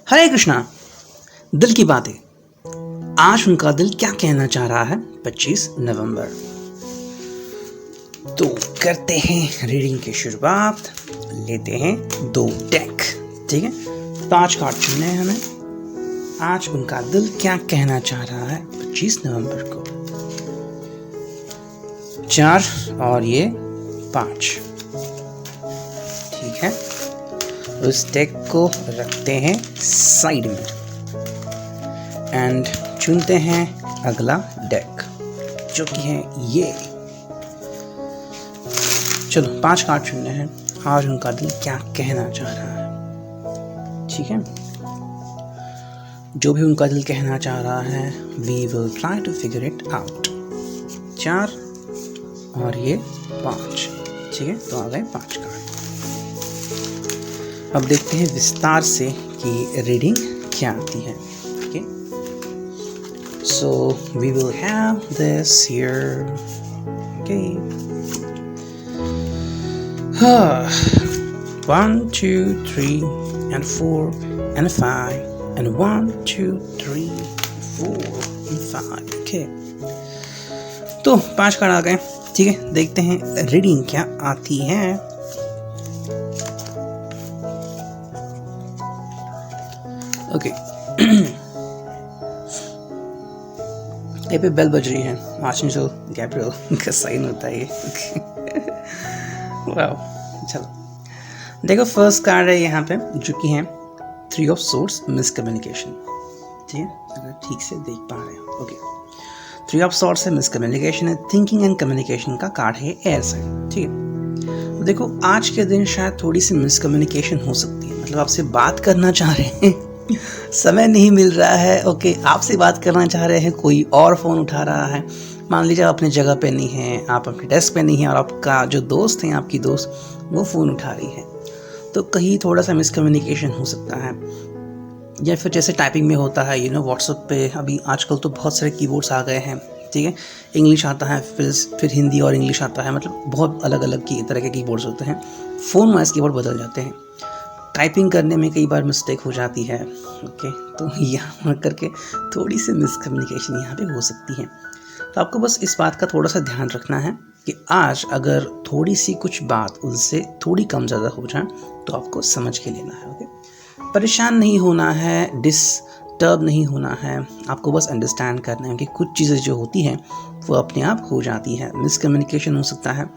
हरे कृष्णा। दिल की बातें। आज उनका दिल क्या कहना चाह रहा है 25 नवंबर। तो करते हैं रीडिंग की शुरुआत। लेते हैं 2 डेक। ठीक है, 5 कार्ड चुनने हैं हमें। आज उनका दिल क्या कहना चाह रहा है 25 नवंबर को। 4 और ये 5। ठीक है, उस डेक को रखते हैं साइड में एंड चुनते हैं अगला डेक जो कि है ये। चलो 5 कार्ड चुनने हैं। आज उनका दिल क्या कहना चाह रहा है। ठीक है, जो भी उनका दिल कहना चाह रहा है we will try to figure it out. 4 और ये 5। ठीक है, तो आ गए 5 कार्ड। अब देखते हैं विस्तार से कि रीडिंग क्या आती है। Okay, so we will have this here. Okay, 1 2 3 and 4 and 5 and 1 2 3 4 and 5। Okay, तो 5 कार्ड आ गए। ठीक है, देखते हैं रीडिंग क्या आती है। ओके, ये पे बेल बज रही है। आर्चएंजल गैब्रियल का साइन होता है ये। वाओ, चलो देखो फर्स्ट कार्ड है यहाँ पे जो कि है 3 ऑफ सोर्ड्स, मिसकम्युनिकेशन। ठीक है, अगर ठीक से देख पा रहे हो। ओके, 3 ऑफ सोर्ड्स है, मिसकम्युनिकेशन है, थिंकिंग एंड कम्युनिकेशन का कार्ड है एयर साइन। ठीक है, देखो आज के दिन शायद थोड़ी सी मिसकम्युनिकेशन हो सकती है। मतलब आपसे बात करना चाह रहे हैं समय नहीं मिल रहा है। ओके, आपसे बात करना चाह रहे हैं, कोई और फ़ोन उठा रहा है। मान लीजिए आप अपनी जगह पे नहीं हैं, आप अपने डेस्क पे नहीं हैं और आपका जो दोस्त है, आपकी दोस्त, वो फ़ोन उठा रही है। तो कहीं थोड़ा सा मिसकम्युनिकेशन हो सकता है। या फिर जैसे टाइपिंग में होता है, व्हाट्सएप पे अभी आजकल तो बहुत सारे कीबोर्ड्स आ गए हैं। ठीक है, इंग्लिश आता है, फिर हिंदी और इंग्लिश आता है। मतलब बहुत अलग अलग की तरह के कीबोर्ड्स होते हैं। फ़ोन वाइज कीबोर्ड बदल जाते हैं। टाइपिंग करने में कई बार मिस्टेक हो जाती है। ओके, तो यहाँ करके थोड़ी सी मिसकम्युनिकेशन यहाँ पे हो सकती है। तो आपको बस इस बात का थोड़ा सा ध्यान रखना है कि आज अगर थोड़ी सी कुछ बात उनसे थोड़ी कम ज़्यादा हो जाए तो आपको समझ के लेना है। ओके, परेशान नहीं होना है, डिस्टर्ब नहीं होना है। आपको बस अंडरस्टैंड करना है कि कुछ चीज़ें जो होती हैं वो अपने आप हो जाती हैं। मिसकम्युनिकेशन हो सकता है,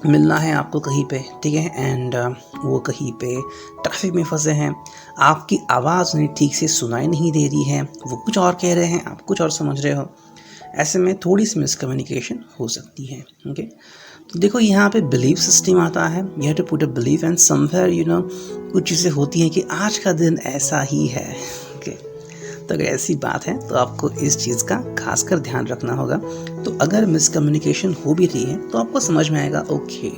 मिलना है आपको कहीं पे, ठीक है, एंड वो कहीं पे ट्रैफिक में फंसे हैं, आपकी आवाज़ उन्हें ठीक से सुनाई नहीं दे रही है, वो कुछ और कह रहे हैं, आप कुछ और समझ रहे हो। ऐसे में थोड़ी सी मिसकम्युनिकेशन हो सकती है। ओके, तो देखो यहाँ पे बिलीफ सिस्टम आता है। You have to put a belief and somewhere कुछ चीज़ें होती हैं कि आज का दिन ऐसा ही है। ओके, तो अगर ऐसी बात है तो आपको इस चीज़ का खासकर ध्यान रखना होगा। तो अगर मिसकम्युनिकेशन हो भी रही है तो आपको समझ में आएगा ओके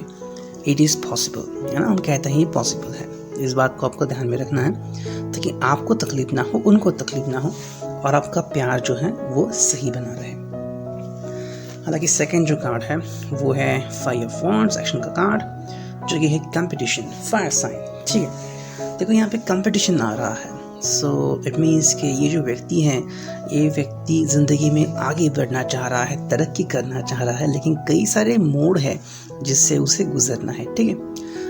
इट इज़ पॉसिबल, है ना। हम कहते हैं ये पॉसिबल है। इस बात को आपको ध्यान में रखना है ताकि आपको तकलीफ ना हो, उनको तकलीफ ना हो और आपका प्यार जो है वो सही बना रहे। हालांकि सेकंड जो कार्ड है वो है 5 ऑफ वॉन्ड्स, एक्शन का कार्ड, जो कि है कंपटीशन, फायर साइन। ठीक है, देखो यहाँ पे कंपटीशन आ रहा है। सो इट मीन्स कि ये जो व्यक्ति हैं, ये व्यक्ति ज़िंदगी में आगे बढ़ना चाह रहा है, तरक्की करना चाह रहा है, लेकिन कई सारे मोड़ है जिससे उसे गुजरना है। ठीक है,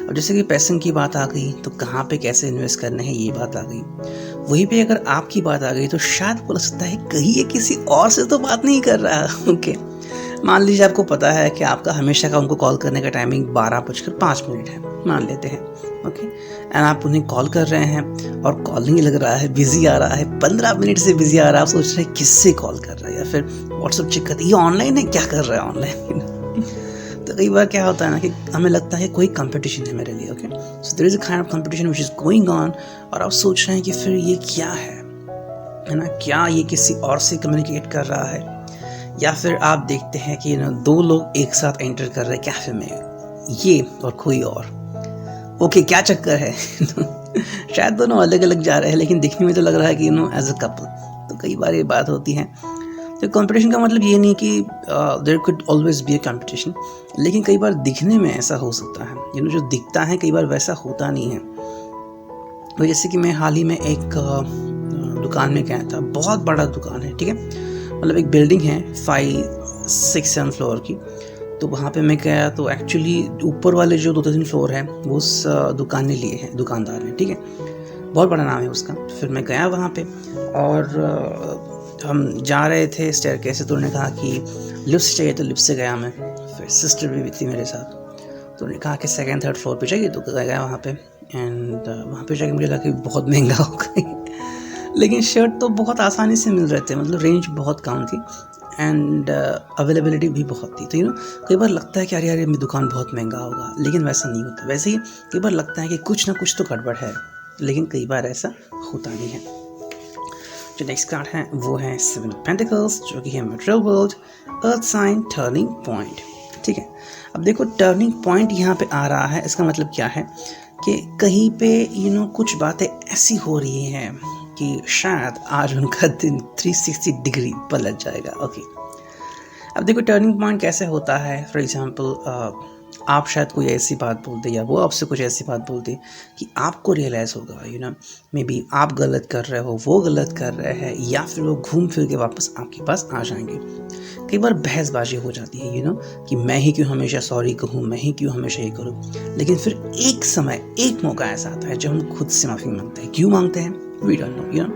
अब जैसे कि पैसन की बात आ गई तो कहाँ पे कैसे इन्वेस्ट करना है ये बात आ गई। वहीं पे अगर आपकी बात आ गई तो शायद बोल सकता है कहीं ये किसी और से तो बात नहीं कर रहा। ओके, मान लीजिए आपको पता है कि आपका हमेशा का उनको कॉल करने का टाइमिंग 12:05 है, मान लेते हैं। ओके, एंड आप उन्हें कॉल कर रहे हैं और कॉल नहीं लग रहा है, बिजी आ रहा है, 15 मिनट से बिजी आ रहा है। आप सोच रहे हैं किससे कॉल कर रहा है, या फिर व्हाट्सएप चेक करते ये ऑनलाइन है, क्या कर रहा है ऑनलाइन। तो कई बार क्या होता है ना कि हमें लगता है कोई कंपटीशन है मेरे लिए। Okay, so there is a kind of competition which is going on, और आप सोच रहे हैं कि फिर ये क्या है ना, क्या ये किसी और से कम्युनिकेट कर रहा है, या फिर आप देखते हैं कि 2 लोग एक साथ एंटर कर रहे हैं कैफे में, ये और कोई और। ओके, क्या चक्कर है। शायद दोनों अलग अलग जा रहे हैं लेकिन दिखने में तो लग रहा है कि एज अ कपल। तो कई बार ये बात होती है। तो कंपटीशन का मतलब ये नहीं कि there could always be a competition, लेकिन कई बार दिखने में ऐसा हो सकता है। जो दिखता है कई बार वैसा होता नहीं है। तो जैसे कि मैं हाल ही में एक दुकान में गया था, बहुत बड़ा दुकान है, ठीक है, मतलब एक बिल्डिंग है 5-6-7 फ्लोर की। तो वहाँ पे मैं गया तो एक्चुअली ऊपर वाले जो 2-3 फ्लोर है वो उस दुकान ने लिए हैं, दुकानदार ने, ठीक है, बहुत बड़ा नाम है उसका। फिर मैं गया वहाँ पे और हम जा रहे थे स्टेयरकेस से, तो उन्होंने कहा कि लिफ्ट चाहिए, तो लिफ्ट से गया मैं। फिर सिस्टर भी थी मेरे साथ, तो उन्होंने कहा कि 2nd-3rd फ्लोर पे चाहिए, तो गया वहाँ पे। एंड वहाँ पे जाके मुझे लगा कि बहुत महंगा होगा लेकिन शर्ट तो बहुत आसानी से मिल रहे थे, मतलब रेंज बहुत कम थी एंड अवेलेबिलिटी भी बहुत थी। तो कई बार लगता है कि अरे यार मेरी दुकान बहुत महंगा होगा, लेकिन वैसा नहीं होता। वैसे ही कई बार लगता है कि कुछ ना कुछ तो गड़बड़ है, लेकिन कई बार ऐसा होता नहीं है। जो नेक्स्ट कार्ड है वो है 7 पेंटिकल्स, जो कि है material world, earth sign, turning point, ठीक है। अब देखो टर्निंग पॉइंट यहाँ पे आ रहा है, इसका मतलब क्या है कि कहीं पे कुछ बातें ऐसी हो रही हैं कि शायद आज उनका दिन 360 डिग्री पलट जाएगा। ओके, अब देखो टर्निंग पॉइंट कैसे होता है। फॉर एग्जांपल आप शायद कोई ऐसी बात बोल दे या वो आपसे कुछ ऐसी बात बोल दे कि आपको रियलाइज़ होगा मे बी आप गलत कर रहे हो, वो गलत कर रहे हैं, या फिर वो घूम फिर के वापस आपके पास आ जाएंगे। कई बार बहसबाजी हो जाती है कि मैं ही क्यों हमेशा सॉरी कहूँ, मैं ही क्यों हमेशा ये करूँ। लेकिन फिर एक समय, एक मौका ऐसा आता है जब हम खुद से माफ़ी मांगते हैं। क्यों मांगते हैं, we don't know.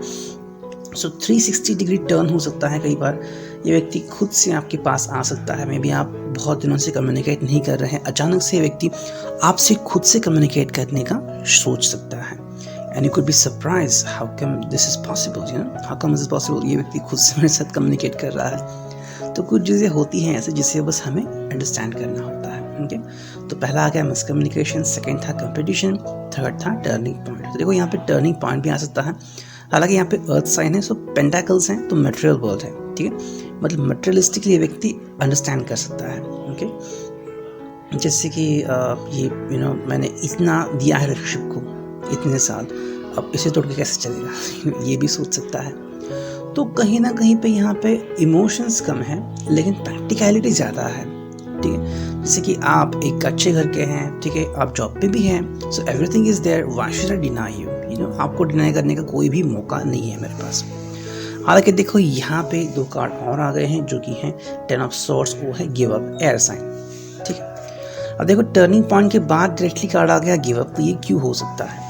So 360 degree turn हो सकता है। कई बार ये व्यक्ति खुद से आपके पास आ सकता है। मे बी आप बहुत दिनों से कम्युनिकेट नहीं कर रहे हैं, अचानक से व्यक्ति आपसे खुद से कम्युनिकेट करने का सोच सकता है। And you could be surprise, how come this is possible, how come this is possible, ये व्यक्ति खुद से मेरे साथ कम्युनिकेट कर रहा है। तो कुछ चीज़ें होती हैं ऐसे जिसे बस हमें अंडरस्टैंड करना होता है। ओके, तो पहला आ गया मिसकम्युनिकेशन, 2nd था कंपटीशन, 3rd था टर्निंग पॉइंट। तो देखो यहाँ पे टर्निंग पॉइंट भी आ सकता है। हालांकि यहाँ पे अर्थ साइन है, सो पेंटाकल्स हैं, तो मटेरियल वर्ल्ड है, ठीक है, मतलब मटेरियलिस्टिकली व्यक्ति अंडरस्टैंड कर सकता है। ओके, जैसे कि ये मैंने इतना दिया है रिलेशनशिप को इतने साल, अब इसे तोड़ के कैसे चलेगा ये भी सोच सकता है। तो कहीं ना कहीं पे यहाँ पे इमोशंस कम है लेकिन प्रैक्टिकलिटी ज़्यादा है, ठीक है। जैसे कि आप एक अच्छे घर के हैं, ठीक है, आप जॉब पे भी हैं, so everything is there, why should I deny you, आपको डिनाई करने का कोई भी मौका नहीं है मेरे पास। हालांकि देखो यहाँ पे 2 कार्ड और आ गए हैं जो कि हैं 10 ऑफ सॉर्ड्स, वो है गिव अप, एयर साइन, ठीक है। अब देखो टर्निंग पॉइंट के बाद डायरेक्टली कार्ड आ गया गिव अप, तो ये क्यों हो सकता है?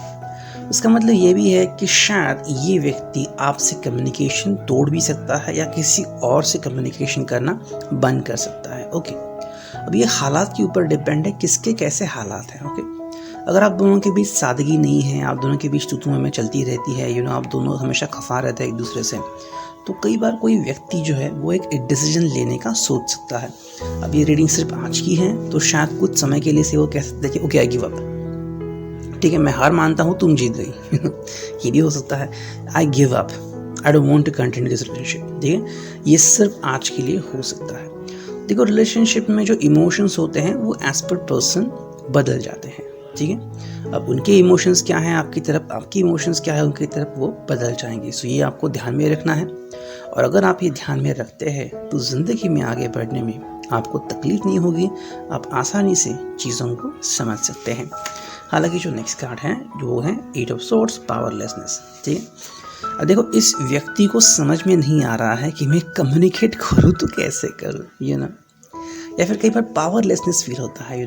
इसका मतलब ये भी है कि शायद ये व्यक्ति आपसे कम्युनिकेशन तोड़ भी सकता है या किसी और से कम्युनिकेशन करना बंद कर सकता है। ओके, अब ये हालात के ऊपर डिपेंड है, किसके कैसे हालात हैं। ओके, अगर आप दोनों के बीच सादगी नहीं है, आप दोनों के बीच तू में चलती रहती है, आप दोनों हमेशा खफा रहते हैं एक दूसरे से, तो कई बार कोई व्यक्ति जो है वो एक डिसीजन लेने का सोच सकता है। अब ये रीडिंग सिर्फ आज की है, तो शायद कुछ समय के लिए से वो कह सकते हैं कि ओके आई गिव अप, ठीक है, मैं हार मानता हूँ, तुम जीत गई ये भी हो सकता है, I give up, I don't want to continue this relationship, ठीक है, ये सिर्फ आज के लिए हो सकता है। देखो रिलेशनशिप में जो इमोशंस होते हैं वो एज पर पर्सन बदल जाते हैं, ठीक है। अब उनके इमोशंस क्या हैं आपकी तरफ, आपकी इमोशंस क्या है उनकी तरफ, वो बदल जाएंगे। सो ये आपको ध्यान में रखना है, और अगर आप ये ध्यान में रखते हैं तो ज़िंदगी में आगे बढ़ने में आपको तकलीफ नहीं होगी, आप आसानी से चीज़ों को समझ सकते हैं। हालांकि जो नेक्स्ट कार्ड है वो है 8 ऑफ सोर्ड्स, पावरलेसनेस, ठीक है। अब देखो इस व्यक्ति को समझ में नहीं आ रहा है कि मैं कम्युनिकेट करूँ तो कैसे करूँ, या फिर कई बार पावरलेसनेस फील होता है,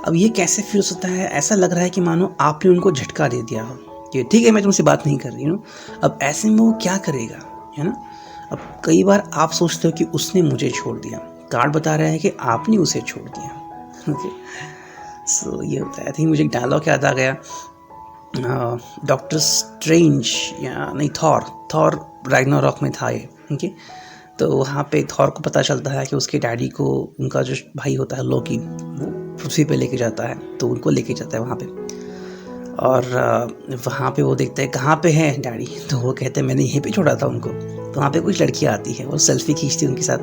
अब ये कैसे फील हो सकता है, ऐसा लग रहा है कि मानो आपने उनको झटका दे दिया हो कि ठीक है मैं तुमसे बात नहीं कर रही हूँ, अब ऐसे में वो क्या करेगा, है ना। अब कई बार आप सोचते हो कि उसने मुझे छोड़ दिया, कार्ड बता रहा है कि आपने उसे छोड़ दिया। ओके, सो ये होता है। आई थिंक मुझे एक डायलॉग याद आ गया, डॉक्टर स्ट्रेंज या नहीं, थॉर रैग्नारॉक में था ये, ओके। तो वहाँ पे थॉर को पता चलता है कि उसके डैडी को उनका जो भाई होता है लोकी, वो पृथ्वी पे लेके जाता है, तो उनको लेके जाता है वहाँ पे, और वहाँ पे वो देखता है कहाँ पे है डैडी, तो वो कहते हैं मैंने यहीं पे छोड़ा था उनको। तो वहाँ पे कुछ लड़कियाँ आती है, वो सेल्फी खींचती है उनके साथ,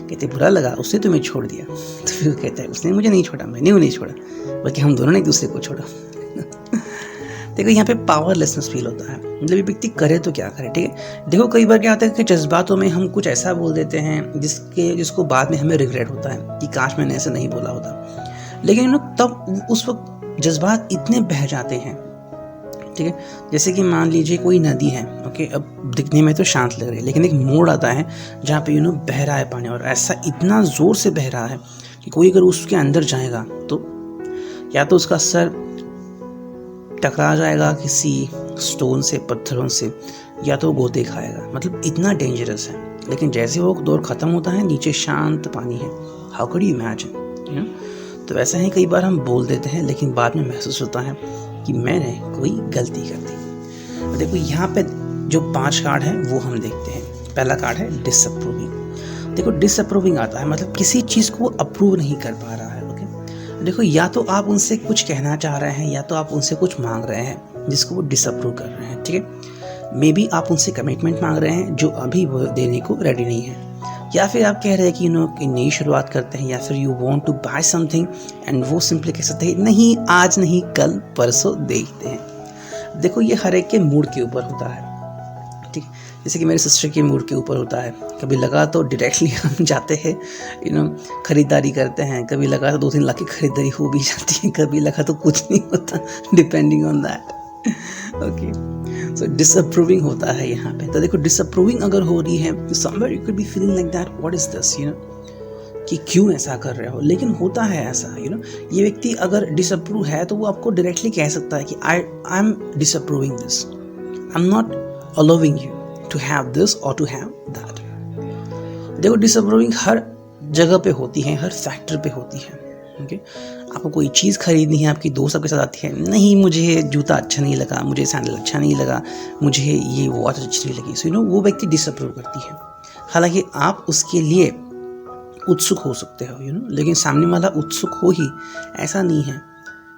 कहते बुरा लगा उसने तुम्हें छोड़ दिया, तो फिर वो कहता है उसने मुझे नहीं छोड़ा, मैंने उन्हें छोड़ा, बल्कि हम दोनों ने एक दूसरे को छोड़ा। देखो यहाँ पे पावरलेसनेस फील होता है, मतलब ये व्यक्ति करे तो क्या करे, ठीक है। देखो कई बार क्या होता है कि जज्बातों में हम कुछ ऐसा बोल देते हैं जिसको बाद में हमें रिग्रेट होता है कि काश मैंने ऐसा नहीं बोला होता, लेकिन तब उस वक्त जज्बात इतने बह जाते हैं ठीक है। जैसे कि मान लीजिए कोई नदी है, ओके, अब दिखने में तो शांत लग रही है, लेकिन एक मोड़ आता है जहाँ पे बह रहा है पानी, और ऐसा इतना ज़ोर से बह रहा है कि कोई अगर उसके अंदर जाएगा तो या तो उसका सर टकरा जाएगा किसी स्टोन से, पत्थरों से, या तो गोते खाएगा, मतलब इतना डेंजरस है। लेकिन जैसे वो दौर ख़त्म होता है, नीचे शांत पानी है। हाउ कैड यू इमेजिन, तो वैसा ही कई बार हम बोल देते हैं, लेकिन बाद में महसूस होता है कि मैंने कोई गलती कर दी। देखो यहाँ पे जो 5 कार्ड हैं वो हम देखते हैं। पहला कार्ड है डिसअप्रूविंग। देखो डिसअप्रूविंग आता है मतलब किसी चीज़ को अप्रूव नहीं कर पा रहा है, ओके। देखो या तो आप उनसे कुछ कहना चाह रहे हैं या तो आप उनसे कुछ मांग रहे हैं जिसको वो डिसअप्रूव कर रहे हैं, ठीक है। मे बी आप उनसे कमिटमेंट मांग रहे हैं जो अभी वो देने को रेडी नहीं है, या फिर आप कह रहे हैं कि कि नई शुरुआत करते हैं, या फिर you want to buy something and वो सिंपली कह सकते हैं नहीं आज नहीं कल परसों देखते हैं। देखो ये हर एक के मूड के ऊपर होता है, ठीक। जैसे कि मेरे सिस्टर के मूड के ऊपर होता है, कभी लगा तो डायरेक्टली हम जाते हैं खरीदारी करते हैं, कभी लगा तो 2-3 लाख की खरीदारी हो भी जाती है, कभी लगा तो कुछ नहीं होता, depending on that, okay. So disapproving होता है यहाँ पे। तो देखो डिसअप्रूविंग अगर हो रही है तो somewhere you could be feeling like that what is this, कि क्यों ऐसा कर रहे हो, लेकिन होता है ऐसा, ये व्यक्ति अगर डिसअप्रूव है तो वो आपको डायरेक्टली कह सकता है कि I am disapproving this, I am not allowing you to have this और टू हैव दैट। देखो डिसअप्रूविंग हर जगह पे होती है, हर फैक्टर पे होती है, ओके। आपको कोई चीज़ खरीदनी है, आपकी दोस्त आपके साथ आती है, नहीं मुझे जूता अच्छा नहीं लगा, मुझे सैंडल अच्छा नहीं लगा, मुझे ये वॉच अच्छी नहीं लगी, सो वो व्यक्ति डिसअप्रूव करती है। हालांकि आप उसके लिए उत्सुक हो सकते हो, लेकिन सामने वाला उत्सुक हो ही ऐसा नहीं है।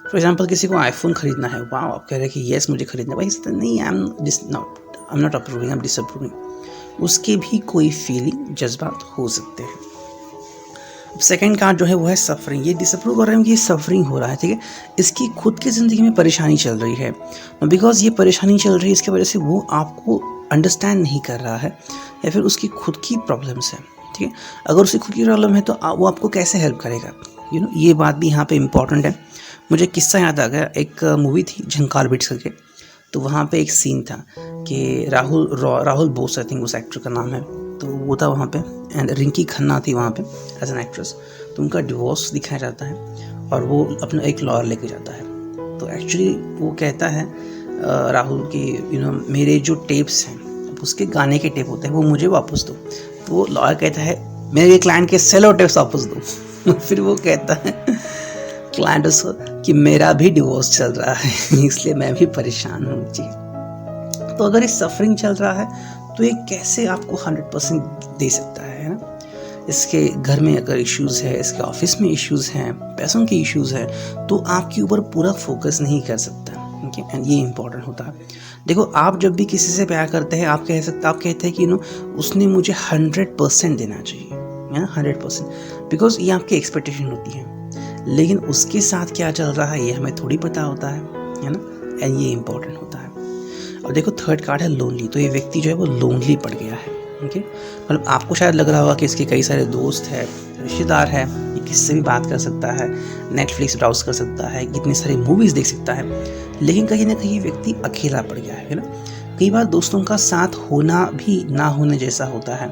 फॉर एग्जाम्पल किसी को आईफोन खरीदना है, वाह आप कह रहे हैं कि येस मुझे खरीदना है, भाई नहीं आई am not approving, I am disapproving. उसके भी कोई फीलिंग जज्बात हो सकते हैं। सेकेंड कार्ड जो है वो है सफरिंग। ये डिसअप्रूव कर रहे हैं कि ये सफरिंग हो रहा है, ठीक है। इसकी खुद की ज़िंदगी में परेशानी चल रही है, बिकॉज ये परेशानी चल रही है इसकी वजह से वो आपको अंडरस्टैंड नहीं कर रहा है, या फिर उसकी खुद की प्रॉब्लम्स है, ठीक है। अगर उसकी खुद की प्रॉब्लम है तो वो आपको कैसे हेल्प करेगा, ये बात भी यहाँ पे इम्पॉर्टेंट है। मुझे किस्सा याद आ गया, एक मूवी थी झंकार बिट्स करके, तो वहाँ पे एक सीन था कि राहुल बोस आई थिंक उस एक्टर का नाम है, तो वो था वहाँ पे, एंड रिंकी खन्ना थी वहाँ पे एज एन एक्ट्रेस। तो उनका डिवोर्स दिखाया जाता है और वो अपना एक लॉयर लेके जाता है। तो एक्चुअली वो कहता है राहुल कि मेरे जो टेप्स हैं, उसके गाने के टेप होते हैं, वो मुझे वापस दो। तो वो लॉयर कहता है मेरे क्लाइंट के सेलो टेप्स वापस दो। फिर वो कहता है क्लाइंट उसको कि मेरा भी डिवोर्स चल रहा है इसलिए मैं भी परेशान हूँ जी। तो अगर ये सफरिंग चल रहा है तो ये कैसे आपको 100% दे सकता है ना। इसके घर में अगर इश्यूज़ है, इसके ऑफिस में इश्यूज़ हैं, पैसों के इश्यूज़ है, तो आपके ऊपर पूरा फोकस नहीं कर सकता, ओके। एंड ये इंपॉर्टेंट होता है। देखो आप जब भी किसी से प्यार करते हैं आप कहते हैं कि उसने मुझे 100% देना चाहिए, है ना, 100%, बिकॉज ये आपकी एक्सपेक्टेशन होती है। लेकिन उसके साथ क्या चल रहा है ये हमें थोड़ी पता होता है ना, एंड ये इंपॉर्टेंट होता है। और देखो थर्ड कार्ड है लोनली। तो ये व्यक्ति जो है वो लोनली पड़ गया है, ओके। मतलब आपको शायद लग रहा होगा कि इसके कई सारे दोस्त है, रिश्तेदार है, ये किससे भी बात कर सकता है, नेटफ्लिक्स ब्राउज कर सकता है, कितनी सारी मूवीज़ देख सकता है, लेकिन कहीं ना कहीं व्यक्ति अकेला पड़ गया है ना। कई बार दोस्तों का साथ होना भी ना होने जैसा होता है।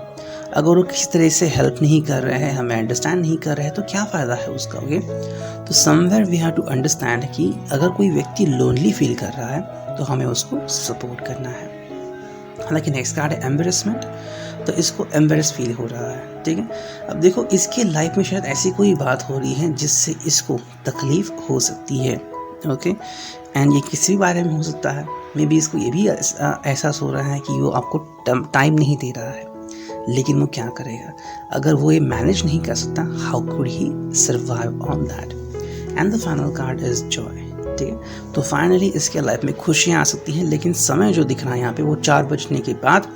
अगर वो किसी तरह से हेल्प नहीं कर रहे हैं, हमें अंडरस्टैंड नहीं कर रहे हैं, तो क्या फ़ायदा है उसका, ओके। तो somewhere we have to understand कि अगर कोई व्यक्ति लोनली फील कर रहा है तो हमें उसको सपोर्ट करना है। हालांकि नेक्स्ट कार्ड है एम्बेरसमेंट। तो इसको एम्बेरस फील हो रहा है, ठीक है। अब देखो इसके लाइफ में शायद ऐसी कोई बात हो रही है जिससे इसको तकलीफ हो सकती है, ओके। एंड ये किसी भी बारे में हो सकता है। मे बी इसको ये भी एहसास हो रहा है कि वो आपको टाइम नहीं दे रहा है, लेकिन वो क्या करेगा अगर वो ये मैनेज नहीं कर सकता, how could he survive on that. And the final card is Joy, ठीक है। तो फाइनली इसके लाइफ में खुशियाँ आ सकती हैं, लेकिन समय जो दिख रहा है यहाँ पे वो 4 बजने के बाद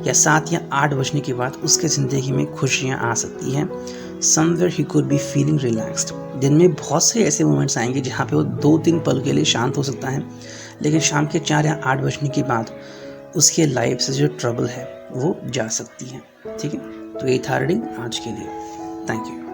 या 7 या 8 बजने के बाद उसके ज़िंदगी में खुशियाँ आ सकती हैं। Somewhere he could be feeling relaxed. दिन में बहुत से ऐसे मोमेंट्स आएंगे जहाँ पे वो 2-3 पल के लिए शांत हो सकता है, लेकिन शाम के 4 या 8 बजने के बाद उसके लाइफ से जो ट्रबल है वो जा सकती है, ठीक है। तो ये था रीडिंग आज के लिए। Thank you.